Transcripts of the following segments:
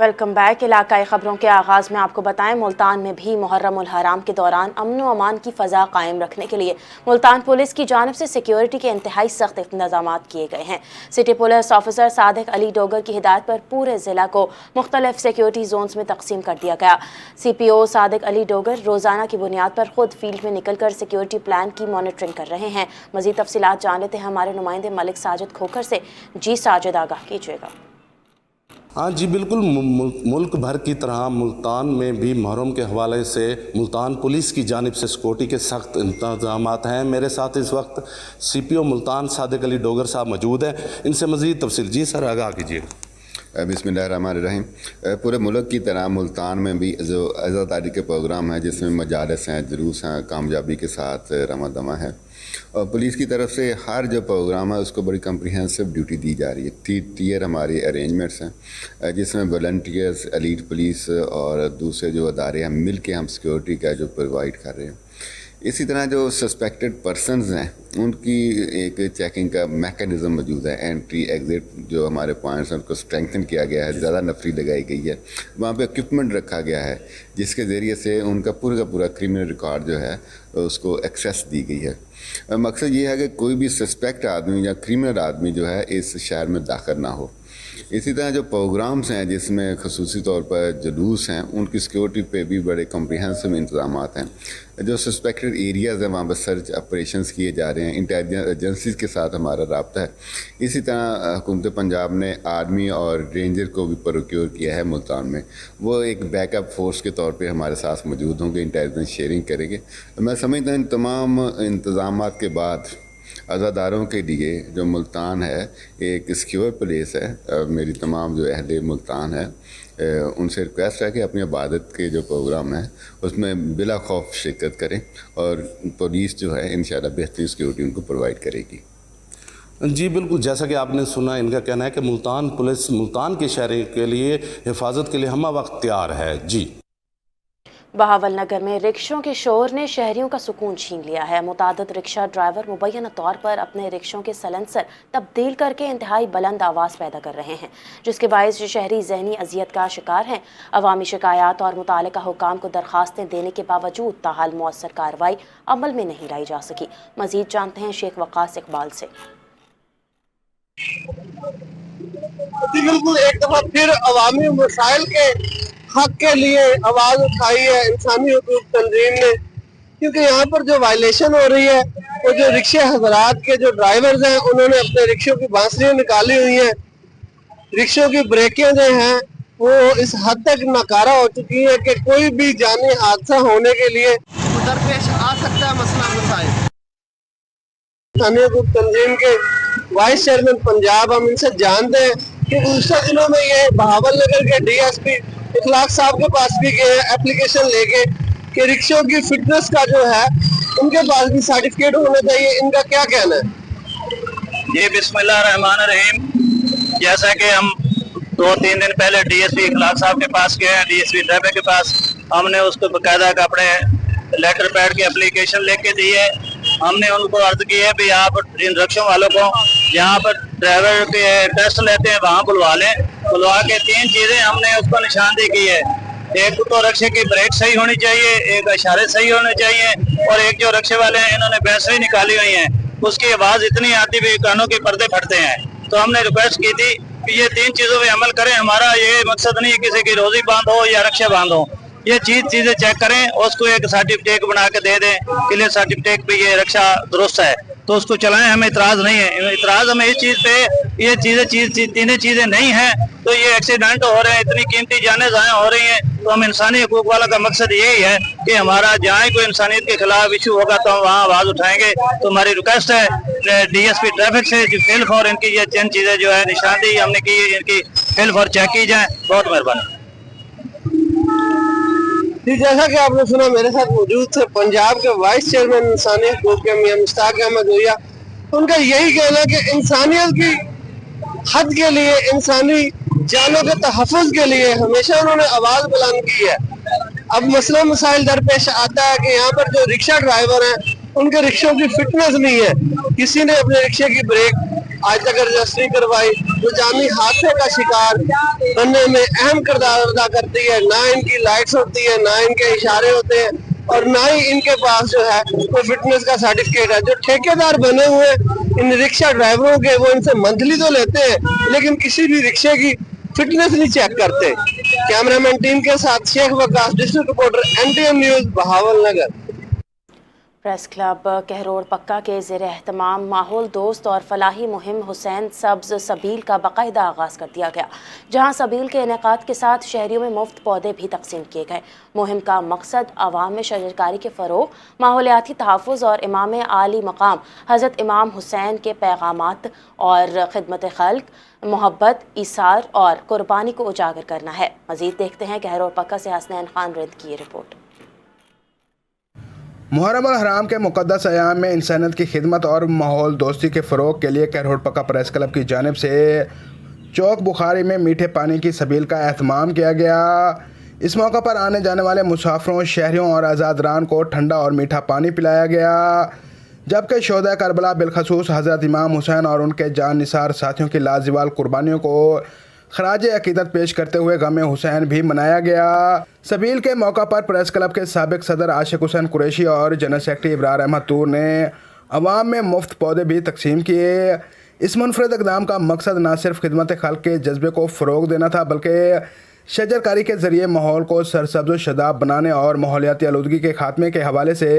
Welcome back. इलाकाई खबरों के आगाज में आपको बताएं, मुल्तान में भी मुहर्रम उल हराम के दौरान अमन व अमान की फ़ज़ा कायम रखने के लिए मुल्तान पुलिस की जानिब से सिक्योरिटी के इंतहाई सख्त इंतजाम किए गए हैं। City police officer Sadiq Ali Dogar की हिदायत पर पूरे ज़िला को मुख्तलिफ सिक्योरिटी जोन्स में तकसीम कर दिया गया। CPO सादिक अली डोगर रोज़ाना की बुनियाद पर खुद फील्ड में निकल कर सिक्योरिटी प्लान की मॉनिटरिंग कर रहे हैं। मज़ीद तफसीलात जान लेते हैं हमारे नुमाइंदे मलिक साजिद खोखर से। जी साजिद, आगाह कीजिएगा। हाँ जी बिल्कुल, मुल्क भर की तरह मुल्तान में भी मुहर्रम के हवाले से मुल्तान पुलिस की जानिब से सिक्योरिटी के सख्त इंतजामात हैं। मेरे साथ इस वक्त CPO मुल्तान सादिक अली डोगर साहब मौजूद हैं। इनसे मज़ीद तफसील। जी सर, आगाह कीजिए। बिस्मिल्लाहिर्रहमानिर्रहीम। पूरे मुल्क की तरह मुल्तान में भी जो अज़ादारी के प्रोग्राम हैं, जिसमें मजालिस हैं, जुलूस हैं, कामयाबी के साथ रमादमा है, और पुलिस की तरफ से हर जो प्रोग्राम है उसको बड़ी कम्प्रिहेंसिव ड्यूटी दी जा रही है। 3 टियर हमारी अरेंजमेंट्स हैं, जिसमें वॉलंटियर्स, एलीट पुलिस और दूसरे जो अदारे हैं मिल के हम सिक्योरिटी का जो प्रोवाइड कर रहे हैं। इसी तरह जो सस्पेक्टेड पर्सनस हैं उनकी एक चेकिंग का मैकेनिज़्म मौजूद है। एंट्री एग्ज़िट जो हमारे पॉइंट्स हैं उनको स्ट्रेंथन किया गया है, ज़्यादा नफरी लगाई गई है, वहाँ पे इक्विपमेंट रखा गया है जिसके ज़रिए से उनका पूरा का पूरा क्रिमिनल रिकॉर्ड जो है उसको एक्सेस दी गई है। मकसद ये है कि कोई भी सस्पेक्ट आदमी या क्रिमिनल आदमी जो है इस शहर में दाखिल ना हो। इसी तरह जो प्रोग्राम्स हैं जिसमें खसूसी तौर पर जुलूस हैं, उनकी सिक्योरिटी पे भी बड़े कम्प्रिहेंसिव इंतजाम हैं। जो सस्पेक्टेड एरियाज़ हैं वहाँ पर सर्च ऑपरेशंस किए जा रहे हैं। इंटेलिजेंस एजेंसीज़ के साथ हमारा रब्ता है। इसी तरह हुकूमत पंजाब ने आर्मी और रेंजर को भी प्रोक्योर किया है मुल्तान में। वो एक बैकअप फोर्स के तौर पर हमारे साथ मौजूद होंगे, इंटेलिजेंस शेयरिंग करेंगे। मैं समझता हूँ इन तमाम इंतजामात के बाद अज़ादारों के लिए जो मुल्तान है एक सिक्योर प्लेस है। मेरी तमाम जो अहले मुल्तान है उनसे रिक्वेस्ट है कि अपनी इबादत के जो प्रोग्राम है उसमें बिला खौफ शिरकत करें, और पुलिस जो है इंशाअल्लाह बेहतरीन सिक्योरिटी उनको प्रोवाइड करेगी। जी बिल्कुल, जैसा कि आपने सुना, इनका कहना है कि मुल्तान पुलिस मुल्तान के शहरी के लिए हिफाजत के लिए हमा वक्त तैयार है। जी। बहावल नगर में रिक्शों के शोर ने शहरियों का सुकून छीन लिया है। मुतादिद रिक्शा ड्राइवर मुबैना तौर पर अपने रिक्शों के सलेंसर तब्दील करके इंतहाई बुलंद आवाज़ पैदा कर रहे हैं, जिसके बायस शहरी ज़हनी अजियत का शिकार हैं। अवामी शिकायत और मुतालिका हुकाम को दरख्वास्तें देने के बावजूद ताहाल मौसर कार्रवाई अमल में नहीं लाई जा सकी। मजीद जानते हैं शेख वकास इकबाल से। बिल्कुल, एक दफा फिर अवामी मसाइल के हक के लिए आवाज उठाई है इंसानी हुकूक तंजीम ने, क्योंकि यहाँ पर जो वायलेशन हो रही है वो जो रिक्शे हजरात के जो ड्राइवर्स हैं उन्होंने अपने रिक्शों की बांसुरियां निकाली हुई हैं। रिक्शों की ब्रेकें जो हैं वो इस हद तक नाकारा हो चुकी है कि कोई भी जानी हादसा होने के लिए दरपेश आ सकता है मसला मसाइल। इंसानी हुकूक तंजीम के वाइस चेयरमैन पंजाब, हम इनसे जानते हैं कि गुज़श्ता दिनों में ये बहावल नगर के DSP इखलाक साहब के पास भी गए एप्लीकेशन लेके कि रिक्शों की फिटनेस का जो है उनके पास भी सर्टिफिकेट होना चाहिए। इनका क्या कहना है? जी बिस्मिल्लाहिर्रहमानिर्रहीम। जैसा कि हम 2-3 दिन पहले DSP इखलाक साहब के पास गए हैं, DSP ट्रैफिक के पास, हमने उसको बाकायदा अपने लेटर पैड की एप्लीकेशन लेके दी है। हमने उनको अर्ज की है भी आप इन रिक्शों वालों को जहाँ पर ड्राइवर के टेस्ट लेते हैं वहाँ बुलवा लें। बुलवा के 3 चीज़ें हमने उसको निशानदेही की है। एक तो रिक्शे की ब्रेक सही होनी चाहिए, एक इशारे सही होने चाहिए, और एक जो रिक्शे वाले हैं इन्होंने बैटरी निकाली हुई है, उसकी आवाज़ इतनी आती भी कानों के पर्दे फटते हैं। तो हमने रिक्वेस्ट की थी कि ये 3 चीज़ों पे अमल करें। हमारा ये मकसद नहीं है किसी की रोज़ी बांध हो या रिक्शे बांध हो, ये चीज़ें चेक करें, उसको एक सर्टिफिकेट बना के दे दें, क्लियर सर्टिफिकेट पे ये रिक्शा दुरुस्त है तो उसको चलाएं। हमें इतराज़ नहीं है। इतराज़ हमें इस चीज़ पे, ये तीनों चीज़ें नहीं हैं तो ये एक्सीडेंट हो रहे हैं, इतनी कीमती जानें ज़ाया हो रही हैं। तो हम इंसानी हकूक़ वाला का मकसद यही है कि हमारा जहाँ कोई इंसानियत के खिलाफ इशू होगा तो हम वहाँ आवाज़ उठाएंगे। तो हमारी रिक्वेस्ट है DSP ट्रैफिक से जो फिल फॉर इनकी ये चंद चीज़ें जो है निशानदेही हमने की, इनकी फिल फॉर चेक की जाए। बहुत मेहरबानी। जी, जैसा कि आपने सुना, मेरे साथ मौजूद थे पंजाब के वाइस चेयरमैन इंसानी हकूक़ के मियां मुश्ताक अहमद हुइया। उनका यही कहना है कि इंसानियत की हद के लिए, इंसानी जानों के तहफ़्फ़ुज़ के लिए हमेशा उन्होंने आवाज़ बुलंद की है। अब मसला मसाइल दरपेश आता है कि यहाँ पर जो रिक्शा ड्राइवर हैं उनके रिक्शों की फिटनेस नहीं है। किसी ने अपने रिक्शे की ब्रेक आज तक रजिस्ट्री करवाई, जो जानी हादसे का शिकार बनने में अहम किरदार अदा करती है। ना इनकी लाइट्स होती है, ना इनके इशारे होते हैं, और ना ही इनके पास जो है कोई फिटनेस का सर्टिफिकेट है। जो ठेकेदार बने हुए इन रिक्शा ड्राइवरों के, वो इनसे मंथली तो लेते हैं लेकिन किसी भी रिक्शे की फिटनेस नहीं चेक करते। कैमरामैन टीम के साथ Sheikh Waqas, district reporter NTN news, Bahawalnagar. Press club Kahror Pacca के ज़ेर एहतमाम माहौल दोस्त और फलाही मुहिम हुसैन सब्ज़ सबील का बाकायदा आगाज़ कर दिया गया, जहां सबील के इनेकाद के साथ शहरियों में मुफ्त पौधे भी तकसीम किए गए। मुहिम का मकसद आवाम में शजरकारी के फ़रोग़, माहौलियाती तहफ़्फ़ुज़ और इमाम आली मकाम हज़रत इमाम हुसैन के पैगामात और खिदमत खल्क, मोहब्बत, ईसार और कुर्बानी को उजागर करना है। मज़ीद देखते हैं कहरोड़ पक्का से हसनैन खान रिंद की ये रिपोर्ट। मुहर्रम अल हराम के मुक़द्दस अयाम में इंसानियत की खिदमत और माहौल दोस्ती के फ़रोग़ के लिए कहरोड़ पक्का प्रेस क्लब की जानिब से चौक बुखारी में मीठे पानी की सबील का एहतमाम किया गया। इस मौका पर आने जाने वाले मुसाफिरों, शहरियों और आज़ादरान को ठंडा और मीठा पानी पिलाया गया, जबकि शोहदा करबला बिलखसूस हज़रत इमाम हुसैन और उनके जान निसार साथियों की लाजवाल कुर्बानियों को खराज अकीदत पेश करते हुए गम हुसैन भी मनाया गया। सबील के मौका पर प्रेस क्लब के साबिक सदर आशिक हुसैन कुरैशी और जनरल सेक्रेटरी इब्रार अहमद तूर ने अवाम में मुफ्त पौधे भी तकसीम किए। इस मुनफरद इक़दाम का मकसद न सिर्फ खिदमत खल्क के जज्बे को फ़रोग़ देना था, बल्कि शजरकारी के ज़रिए माहौल को सरसब्ज़ व शदाब बनाने और माहौलियाती आलूदगी के खात्मे के हवाले से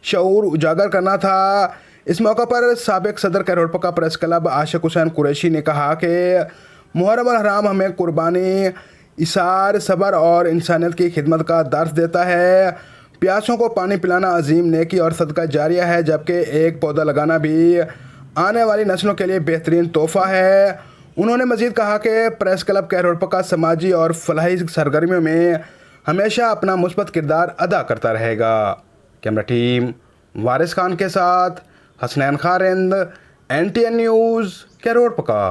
शऊर उजागर करना था। इस मौका पर साबिक सदर कहरोड़ पक्का प्रेस क्लब आशिक हुसैन कुरैशी ने कहा कि मुहर्रम अल हराम हमें कुर्बानी, इसार, सब्र और इंसानियत की खिदमत का दर्स देता है। प्यासों को पानी पिलाना अजीम नेकी और सदका जारिया है, जबकि एक पौधा लगाना भी आने वाली नस्लों के लिए बेहतरीन तोहफ़ा है। उन्होंने मज़ीद कहा कि प्रेस क्लब कहरोड़ पक्का समाजी और फलाही सरगर्मियों में हमेशा अपना मुस्बत किरदार अदा करता रहेगा। कैमरा टीम वारिस खान के साथ हसनैन खारिंद, NTN न्यूज़, कहरोड़ पक्का।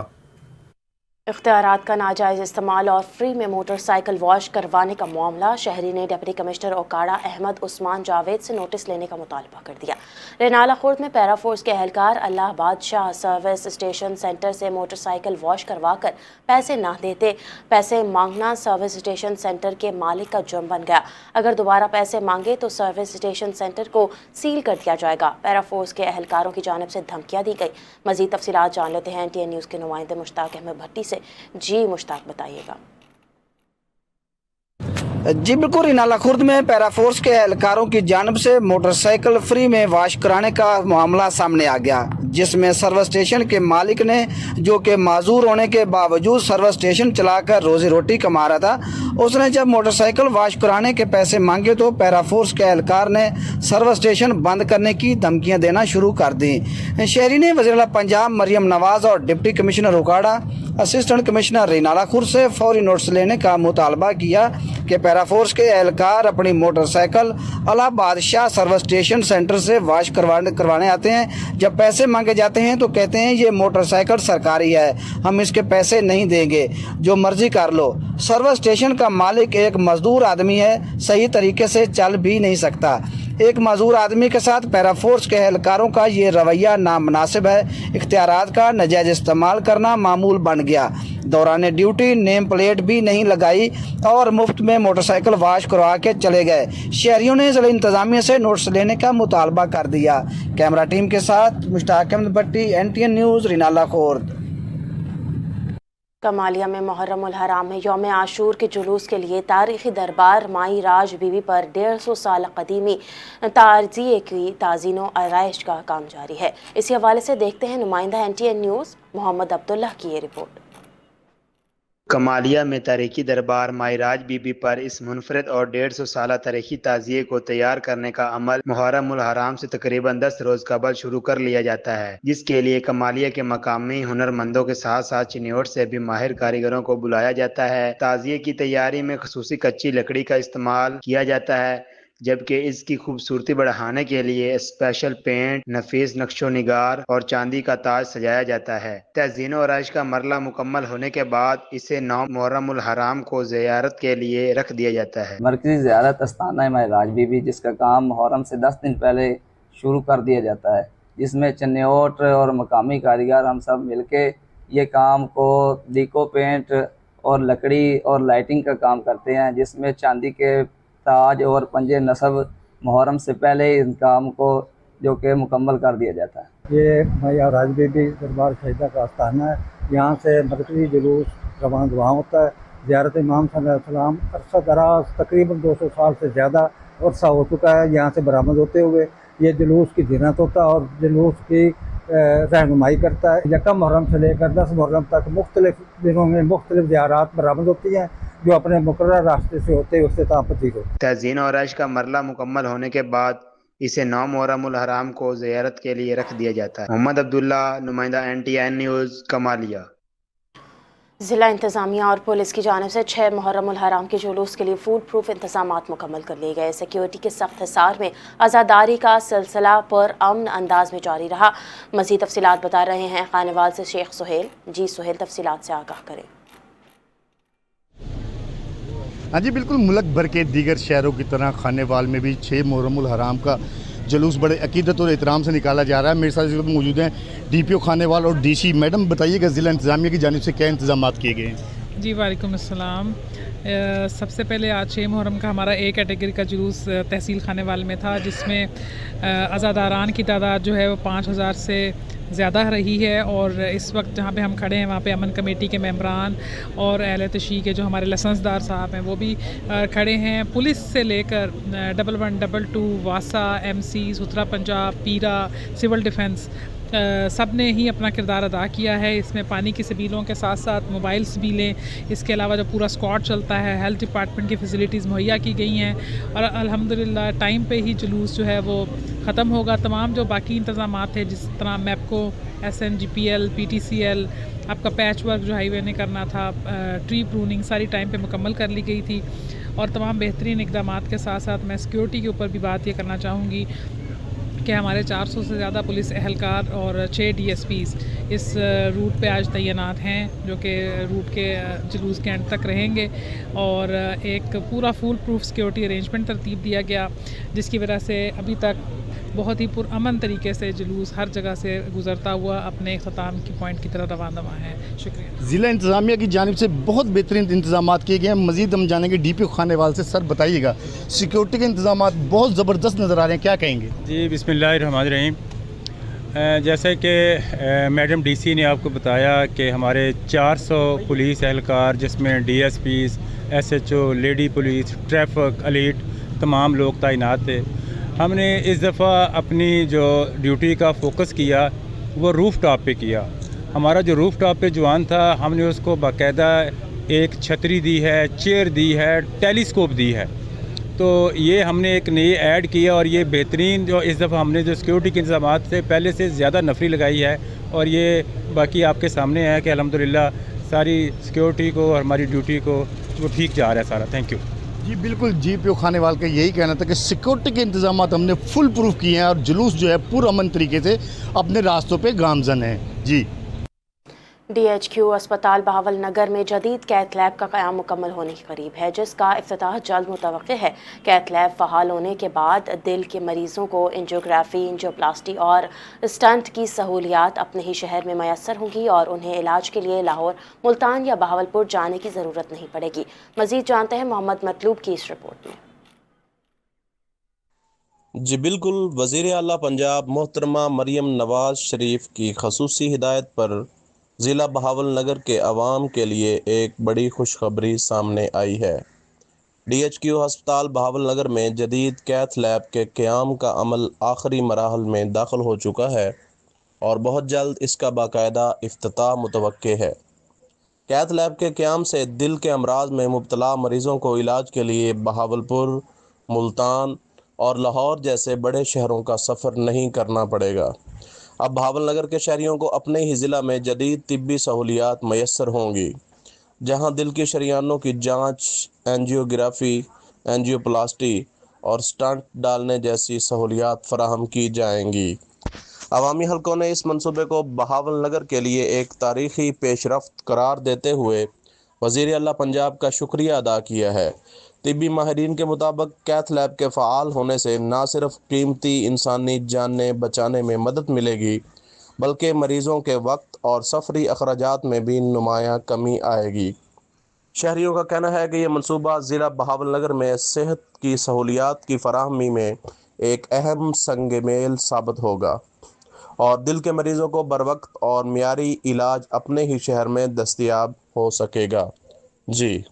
इख्तियारात का नाजायज़ इस्तेमाल और फ्री में मोटरसाइकिल वॉश करवाने का मामला, शहरी ने डिप्टी कमिश्नर ओकाड़ा अहमद उस्मान जावेद से नोटिस लेने का मुतालबा कर दिया। रेनाला खुर्द में पैरा फोर्स के एहलकार अल्लाह बादशाह सर्विस स्टेशन सेंटर से मोटरसाइकिल वॉश करवा कर पैसे ना देते, पैसे मांगना सर्विस स्टेशन सेंटर के मालिक का जुर्म बन गया। अगर दोबारा पैसे मांगे तो सर्विस स्टेशन सेंटर को सील कर दिया जाएगा। पैरा फोर्स के एहलकारों की जानिब से धमकियाँ दी गई। मज़ीद तफसीलात जान लेते हैं NTN न्यूज़ के नुमाइंदे मुश्ताक अहमद भट्टी से। जी मुश्ताक, बताइएगा। जी बिल्कुल, रेनाला खुर्द में पैरा फोर्स के एहलकारों की जानिब से मोटरसाइकिल फ्री में वाश कराने का मामला सामने आ गया, जिसमें सर्विस स्टेशन के मालिक ने, जो कि माजूर होने के बावजूद सर्विस स्टेशन चलाकर रोजी रोटी कमा रहा था, उसने जब मोटरसाइकिल वाश कराने के पैसे मांगे तो पैरा फोर्स के एहलकार ने सर्विस स्टेशन बंद करने की धमकियां देना शुरू कर दी। शहरी ने वज़ीर-ए-आला पंजाब मरियम नवाज और deputy commissioner Okara, assistant commissioner Renala Khurd से फौरी नोटिस लेने का मुतालबा किया कि पैरा फोर्स के एहलकार अपनी मोटरसाइकिल अला बादशाह सर्विस स्टेशन सेंटर से वाश करवाने आते हैं। जब पैसे मांगे जाते हैं तो कहते हैं ये मोटरसाइकिल सरकारी है, हम इसके पैसे नहीं देंगे, जो मर्जी कर लो। सर्विस स्टेशन का मालिक एक मजदूर आदमी है, सही तरीके से चल भी नहीं सकता। एक मजदूर आदमी के साथ पैरा फोर्स के एहलकारों का ये रवैया नामुनासिब है। इख्तियारात का नाजायज़ इस्तेमाल करना मामूल बन गया। दौरान ड्यूटी नेम प्लेट भी नहीं लगाई और मुफ्त में मोटरसाइकिल वाश करवा के चले गए। शहरियों ने ज़िला इंतज़ामिया से नोटिस लेने का मुतालबा कर दिया। कैमरा टीम के साथ मुश्ताक अहमद भट्टी, NTN न्यूज़, रेनाला खुर्द। कमालिया में मुहर्रम उल हराम में यौम आशूर के जुलूस के लिए तारीखी दरबार माई राज बीबी पर 150 साल कदीमी ताज़िए की ताज़ीन व आरइश का काम जारी है। इसी हवाले से देखते हैं नुमाइंदा NTN न्यूज़ मोहम्मद अब्दुल्ला की ये रिपोर्ट। कमालिया में तारीखी दरबार मायराज बीबी पर इस मुनफरद और 150 साल तारीखी ताज़िए को तैयार करने का अमल मुहर्रम उल हराम से तकरीबन 10 रोज़ कबल शुरू कर लिया जाता है, जिसके लिए कमालिया के मकामी हुनरमंदों के साथ साथ चिन्योट से भी माहिर कारीगरों को बुलाया जाता है। ताज़िए की तैयारी में खसूसी कच्ची लकड़ी का इस्तेमाल किया जाता है, जबकि इसकी खूबसूरती बढ़ाने के लिए स्पेशल पेंट, नफीस नक्शो निगार और चांदी का ताज सजाया जाता है। तज़ीन और आरइश का मरला मुकम्मल होने के बाद इसे 9 मुहर्रम उल हराम को ज़ियारत के लिए रख दिया जाता है। मरकज़ी ज़ियारत आस्थाना मायराज बीबी, जिसका काम मुहर्रम से 10 दिन पहले शुरू कर दिया जाता है, जिसमें चन्योट और मकामी कारीगर हम सब मिलके یہ کام کو ڈیکو پینٹ اور لکڑی اور لائٹنگ کا کام کرتے ہیں، جس میں چاندی کے تاج اور پنجے نصب محرم سے پہلے ان کام کو جو کہ مکمل کر دیا جاتا ہے۔ یہ میاں راج بی بی دربار شہیدہ کا آستانہ ہے، یہاں سے مرکزی جلوس روان دواں ہوتا ہے۔ زیارت امام صلی اللہ علیہ وسلم عرصہ دراز تقریباً 200 سال سے زیادہ عرصہ ہو چکا ہے یہاں سے برآمد ہوتے ہوئے۔ یہ جلوس کی زینت ہوتا ہے اور جلوس کی رہنمائی کرتا ہے۔ یکم محرم سے لے کر 10 محرم تک مختلف دنوں میں مختلف زیارات برآمد ہوتی ہیں جو اپنے مقررہ راستے سے ہوتے ہوئے اختتام پذیر ہوتے ہیں۔ تزئین اور عرش کا مرحلہ مکمل ہونے کے بعد اسے 9 محرم الحرام کو زیارت کے لیے رکھ دیا جاتا ہے۔ محمد عبداللہ، نمائندہ NTN نیوز، کمالیہ۔ ضلع انتظامیہ اور پولیس کی جانب سے 6 محرم الحرام کے جلوس کے لیے فول پروف انتظامات مکمل کر لیے گئے۔ سیکیورٹی کے سخت حصار میں عزاداری کا سلسلہ پر امن انداز میں جاری رہا۔ مزید تفصیلات بتا رہے ہیں خانوال سے شیخ سہیل۔ جی سہیل، تفصیلات سے آگاہ کریں۔ ہاں جی بالکل، ملک بھر کے دیگر شہروں کی طرح خانوال میں بھی 6 محرم الحرام کا جلوس بڑے عقیدت اور احترام سے نکالا جا رہا ہے۔ میرے ساتھ اس وقت موجود ہیں DPO خانوال اور DC۔ میڈم بتائیے گا ضلع انتظامیہ کی جانب سے کیا انتظامات کیے گئے ہیں؟ جی وعلیکم السلام۔ سب سے پہلے آج 6 محرم کا ہمارا A کیٹیگری کا جلوس تحصیل خانوال میں تھا، جس میں عزاداران کی تعداد جو ہے وہ 5000 سے زیادہ رہی ہے، اور اس وقت جہاں پہ ہم کھڑے ہیں وہاں پہ امن کمیٹی کے ممبران اور اہل تشیع کے جو ہمارے لائسنس دار صاحب ہیں وہ بھی کھڑے ہیں۔ پولیس سے لے کر 1122 واسا، MC، ستھرا پنجاب، پیرا، سول ڈیفنس سب نے ہی اپنا کردار ادا کیا ہے۔ اس میں پانی کی سبیلوں کے ساتھ ساتھ موبائل سبیلیں، اس کے علاوہ جو پورا اسکواڈ چلتا ہے، ہیلتھ ڈپارٹمنٹ کی فیسلٹیز مہیا کی گئی ہیں، اور الحمدللہ ٹائم پہ ہی جلوس جو ہے وہ ختم ہوگا۔ تمام جو باقی انتظامات ہیں جس طرح میپکو، SNGPL، PTCL، آپ کا پیچ ورک جو ہائی وے نے کرنا تھا، ٹری پروننگ ساری ٹائم پہ مکمل کر لی گئی تھی، اور تمام بہترین اقدامات کے ساتھ ساتھ میں سیکیورٹی کے اوپر بھی بات یہ کرنا چاہوں گی کہ ہمارے 400 سے زیادہ پولیس اہلکار اور 6 DSPs اس روٹ پہ آج تعینات ہیں، جو کہ روٹ کے جلوس کے اینڈ تک رہیں گے، اور ایک پورا فول پروف سیکیورٹی ارینجمنٹ ترتیب دیا گیا، جس کی وجہ سے ابھی تک بہت ہی پرامن طریقے سے جلوس ہر جگہ سے گزرتا ہوا اپنے اختتام کی پوائنٹ کی طرف روانہ ہے۔ شکریہ۔ ضلع انتظامیہ کی جانب سے بہت بہترین انتظامات کیے گئے ہیں۔ مزید ہم جانیں گے DPO خانوال سے۔ سر بتائیے گا، سیکیورٹی کے انتظامات بہت زبردست نظر آ رہے ہیں، کیا کہیں گے؟ جی بسم اللہ الرحمن الرحیم۔ جیسے کہ میڈم DC نے آپ کو بتایا کہ ہمارے 400 پولیس اہلکار، جس میں DSPs، SHO، lady police, traffic, elite, تمام لوگ تعینات تھے۔ ہم نے اس دفعہ اپنی جو ڈیوٹی کا فوکس کیا وہ روف ٹاپ پہ کیا۔ ہمارا جو روف ٹاپ پہ جوان تھا، ہم نے اس کو باقاعدہ ایک چھتری دی ہے، چیئر دی ہے، ٹیلیسکوپ دی ہے، تو یہ ہم نے ایک نئی ایڈ کیا، اور یہ بہترین جو اس دفعہ ہم نے جو سیکیورٹی کے انتظامات سے پہلے سے زیادہ نفری لگائی ہے، اور یہ باقی آپ کے سامنے ہے کہ الحمدللہ ساری سیکیورٹی کو اور ہماری ڈیوٹی کو وہ ٹھیک جا رہا ہے سارا۔ Thank you. جی بالکل، DPO خانوال کا یہی کہنا تھا کہ سیکیورٹی کے انتظامات ہم نے فل پروف کیے ہیں، اور جلوس جو ہے پرامن طریقے سے اپنے راستوں پہ گامزن ہیں۔ جی DHQ اسپتال بہاول نگر میں جدید کیتھ لیب کا قیام مکمل ہونے کے قریب ہے، جس کا افتتاح جلد متوقع ہے۔ کیتھ لیب فعال ہونے کے بعد دل کے مریضوں کو انجیوگرافی، انجیوپلاسٹی اور اسٹنٹ کی سہولیات اپنے ہی شہر میں میسر ہوں گی، اور انہیں علاج کے لیے لاہور، ملتان یا بہاولپور جانے کی ضرورت نہیں پڑے گی۔ مزید جانتے ہیں محمد مطلوب کی اس رپورٹ میں۔ جی بالکل، وزیر اعلیٰ پنجاب محترمہ مریم نواز شریف کی خصوصی ہدایت پر ضلع بہاول نگر کے عوام کے لیے ایک بڑی خوشخبری سامنے آئی ہے۔ DHQ ہسپتال بہاول نگر میں جدید کیتھ لیب کے قیام کا عمل آخری مراحل میں داخل ہو چکا ہے، اور بہت جلد اس کا باقاعدہ افتتاح متوقع ہے۔ کیتھ لیب کے قیام سے دل کے امراض میں مبتلا مریضوں کو علاج کے لیے بہاولپور، ملتان اور لاہور جیسے بڑے شہروں کا سفر نہیں کرنا پڑے گا۔ اب بہاول نگر کے شہریوں کو اپنے ہی ضلع میں جدید طبی سہولیات میسر ہوں گی، جہاں دل کی شریانوں کی جانچ، اینجیوگرافی، اینجیوپلاسٹی اور سٹنٹ ڈالنے جیسی سہولیات فراہم کی جائیں گی۔ عوامی حلقوں نے اس منصوبے کو بہاول نگر کے لیے ایک تاریخی پیش رفت قرار دیتے ہوئے وزیر اعلیٰ پنجاب کا شکریہ ادا کیا ہے۔ طبی ماہرین کے مطابق کیتھ لیب کے فعال ہونے سے نہ صرف قیمتی انسانی جانیں بچانے میں مدد ملے گی، बल्कि मरीजों के वक्त और सफरी अखराजात में भी नुमायां कमी आएगी। शहरियों का कहना है कि यह मनसूबा ज़िला बहावलनगर में सेहत की सहूलियात की फराहमी में एक अहम संग मेल साबित होगा और दिल के मरीजों को बर वक्त और मियारी इलाज अपने ही शहर में दस्तयाब हो सकेगा। जी।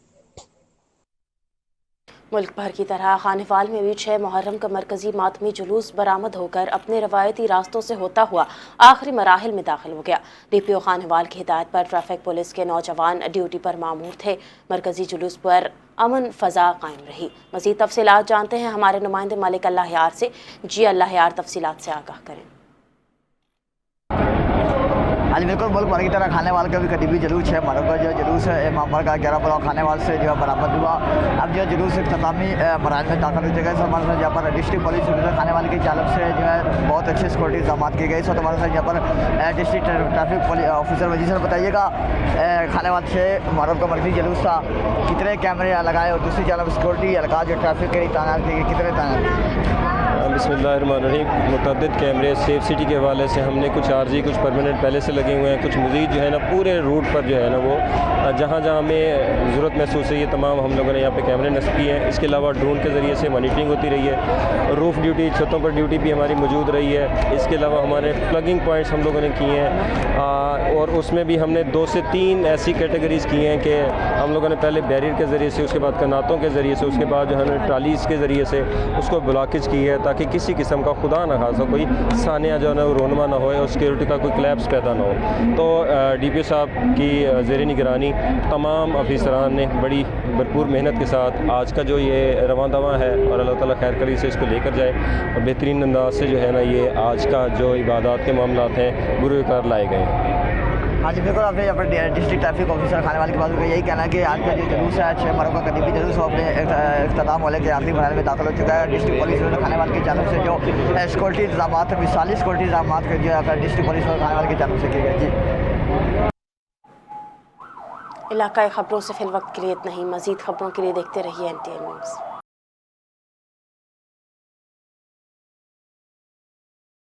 मुल्क भर की तरह खानेवाल में भी 6 मुहर्रम का मरकजी मातमी जुलूस बरामद होकर अपने रवायती रास्तों से होता हुआ आखिरी मराहिल में दाखिल हो गया। DPO खानेवाल की हिदायत पर ट्रैफिक पुलिस के नौजवान ड्यूटी पर मामूर थे। मरकजी जुलूस पर अमन फ़ज़ा कायम रही। मज़ीद तफसीलात जानते हैं हमारे नुमाइंदे मलिक अल्लाह यार से। जी अल्लाह यार, तफसीलात से आगाह करें। आज बिल्कुल मुल्क भर की तरह खानेवाल का भी करीबी जुलूस है। मुहर्रम का जो जुलूस है इमाम बाड़ का 11 बड़ा खानेवाल से जो है बरामद हुआ। अब जो जुलूस इख्तितामी मराहल में दाखिल हो चुका है। हमारे साथ यहाँ पर डिस्ट्रिक्ट पुलिस खानेवाल की जानब से जो है बहुत अच्छे सिक्योरिटी इंतजाम किए गए। इस वक्त हमारे साथ यहाँ पर डिस्ट्रिक्ट ट्रैफिक ऑफिसर वजी सर, बताइएगा खानेवाल से मुहर्रम का मरकजी जुलूस था, कितने कैमरे लगाए और दूसरी जानब सिक्योरिटी अलका जो ट्रैफिक के लिए तैनात किए गए, कितने तैनात? बिस्मिल्लाहिर्रहमानिर्रहीम। मुतअद्दिद कैमरे सेफ सिटी के हवाले से हमने कुछ आर्जी, कुछ परमानेंट पहले से लगे हुए हैं, कुछ मज़ीद जो है ना पूरे रूट पर जो है ना वो जहाँ जहाँ हमें ज़रूरत महसूस है ये तमाम हम लोगों ने यहाँ पे कैमरे नस्ब किए हैं। इसके अलावा ड्रोन के ज़रिए से मॉनिटरिंग होती रही है। रूफ़ ड्यूटी, छतों पर ड्यूटी भी हमारी मौजूद रही है। इसके अलावा हमारे प्लगिंग पॉइंट्स हम लोगों ने किए हैं और उसमें भी हमने 2 से 3 ऐसी कैटेगरीज़ की हैं कि हम लोगों ने पहले बैरियर के ज़रिए से, उसके बाद कनातों के ज़रिए से, उसके बाद जो है ट्रालीज़ के ज़रिए से उसको ब्लॉकेज की है ताकि किसी किस्म का खुदा न खासा कोई सानिया जो है ना रोनमा ना हो और सिक्योरिटी का कोई क्लैप्स पैदा ना हो। तो DPO साहब की ज़ेर निगरानी तमाम अफसरान ने बड़ी भरपूर मेहनत के साथ आज का जो ये रवां दवा है और अल्लाह ताला खैर करी से इसको लेकर जाए और बेहतरीन अंदाज से जो है ना ये आज का जो इबादत के मामलात हैं बुरे कर लाए गए। हाँ जी बिल्कुल, आपने यहाँ पर डिस्ट्रिक्ट ट्रैफिक ऑफिसर खानेवाल की बात का यही कहना है कि आज का जो जुलूस है 6 मुहर्रम का करीबी जुलूस अपने इख्तिताम होने के आखिरी मरहले में दाखिल हो चुका है। डिस्ट्रिक्ट पुलिस खानेवाल की जानब से जो सिक्योरिटी इंतजाम मिसाली सिक्योरिटी इंतजाम जो डिस्ट्रिक्ट पुलिस खानेवाल की जानब से किए गए। जी, इलाकाई खबरों से फिल वक्त के लिए इतना ही। मज़ीद खबरों के लिए देखते रहिए NTN न्यूज़।